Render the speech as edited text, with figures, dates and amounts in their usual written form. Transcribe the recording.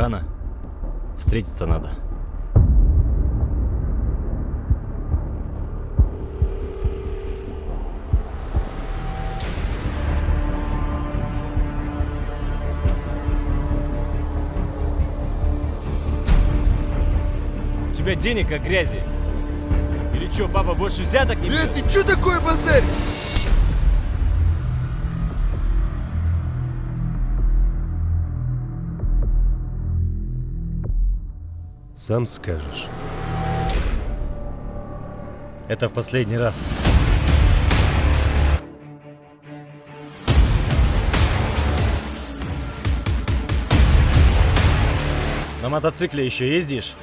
Хана. Встретиться надо. У тебя денег как грязи. Или что, папа больше взяток не берет? Ты чё такое, базарь? Сам скажешь. Это в последний раз. На мотоцикле еще ездишь?